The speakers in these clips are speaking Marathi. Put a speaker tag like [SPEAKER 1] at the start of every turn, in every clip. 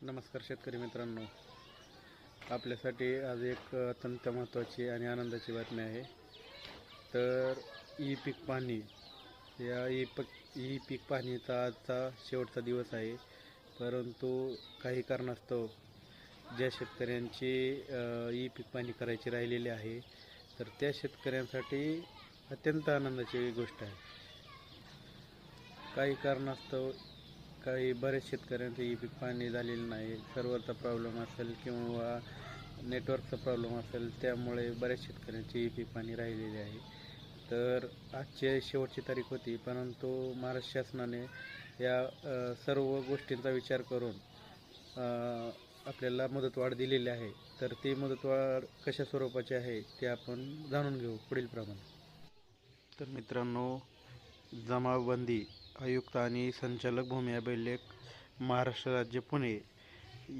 [SPEAKER 1] नमस्कार शेतकरी मित्रांनो, आपल्यासाठी आज एक अत्यंत महत्त्वाची आणि आनंदाची बातमी आहे. तर ई पीक पाहणी या ई पीक पाहणीचा आजचा शेवटचा दिवस आहे. परंतु काही कारणास्तव ज्या शेतकऱ्यांची ई पीक पाहणी करायची राहिलेली आहे, तर त्या शेतकऱ्यांसाठी अत्यंत आनंदाची गोष्ट आहे. काही कारणास्तव बरेच शेतकऱ्यांचं ई पीक पाहणी झालेलं नाही. सर्व्हरचा प्रॉब्लेम असेल किंवा नेटवर्कचा प्रॉब्लेम असेल, त्यामुळे बऱ्याच शेतकऱ्यांची ई पीक पाहणी राहिलेली आहे. तर आजची शेवटची तारीख होती, परंतु महाराष्ट्र शासनाने या सर्व गोष्टींचा विचार करून आपल्याला मुदतवाढ दिलेली आहे. तर ती मुदतवाढ कशा स्वरूपाची आहे ते आपण जाणून घेऊ पुढील प्रमाणे. तर मित्रांनो, जमाबंदी आयुक्त आणि संचालक भूमी अभिलेख महाराष्ट्र राज्य पुणे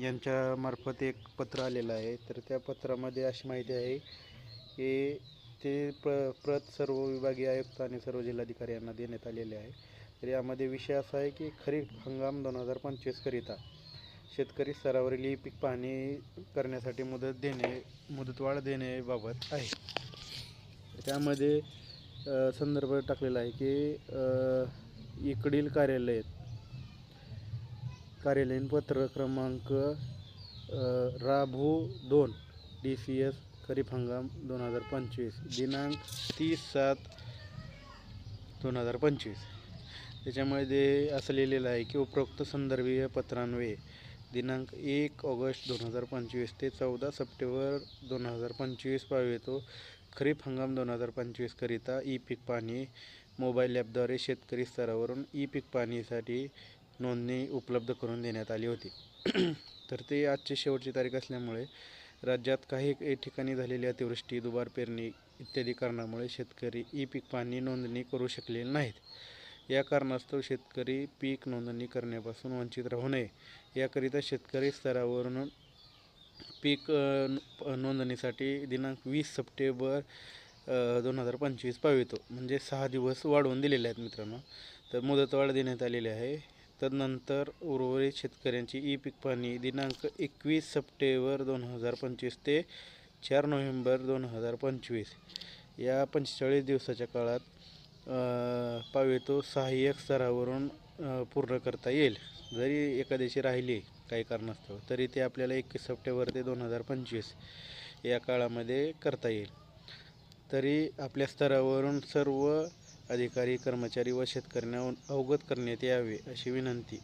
[SPEAKER 1] यांच्यामार्फत एक पत्र आलेलं आहे. तर त्या पत्रामध्ये अशी माहिती आहे की ते प्रत सर्व विभागीय आयुक्त आणि सर्व जिल्हाधिकारी यांना देण्यात आलेले आहे. तर यामध्ये विषय असा आहे की खरीप हंगाम 2025 करिता शेतकरी स्तरावरील ई पीक पाहणी करण्यासाठी मुदतवाढ देण्याबाबत आहे. त्यामध्ये संदर्भ टाकलेला आहे की इकडील कार्यालयीन पत्र क्रमांक राभू 2 DCS खरीप हंगाम 2025 दिनांक 30/7/2025. त्याच्यामध्ये असं लिहिलेलं आहे की उपरोक्त संदर्भीय पत्रान्वये दिनांक 1 ऑगस्ट 2025 ते 14 सप्टेंबर 2025 पावेतो खरीप हंगाम 2025 करिता ई पीक पाहणी मोबाईल ॲपद्वारे शेतकरी स्तरावरून ई पीक पाहणीसाठी नोंदणी उपलब्ध करून देण्यात आली होती. तर ते आजची शेवटची तारीख असल्यामुळे राज्यात काही ठिकाणी झालेली अतिवृष्टी, दुबार पेरणी इत्यादी कारणामुळे शेतकरी ई पीक पाहणी नोंदणी करू शकलेले नाहीत. या कारणास्तव शेतकरी पीक नोंदणी करण्यापासून वंचित राहू नये याकरिता शेतकरी स्तरावरून पीक नोंदणीसाठी दिनांक 20 सप्टेंबर 2025 पावेतो म्हणजे 6 दिवस वाढवून दिलेले आहेत मित्रांनो. तर मुदतवाढ देण्यात आलेली आहे. तदनंतर उर्वरित शेतकऱ्यांची ई पीक पाहणी दिनांक 21 सप्टेंबर 2025 ते 4 नोव्हेंबर 2025 या 45 दिवसाच्या काळात पावेतो सहाय्यक स्तरावरून पूर्ण करता येईल. जरी एखाद्याची राहिली काही कारणास्तव तरी ते आपल्याला 21 सप्टेंबर ते 2025 या काळामध्ये करता येईल. तरी आपल्या स्तरावरून सर्व अधिकारी, कर्मचारी व शेतकऱ्यांना अवगत करण्यात यावे अशी विनंती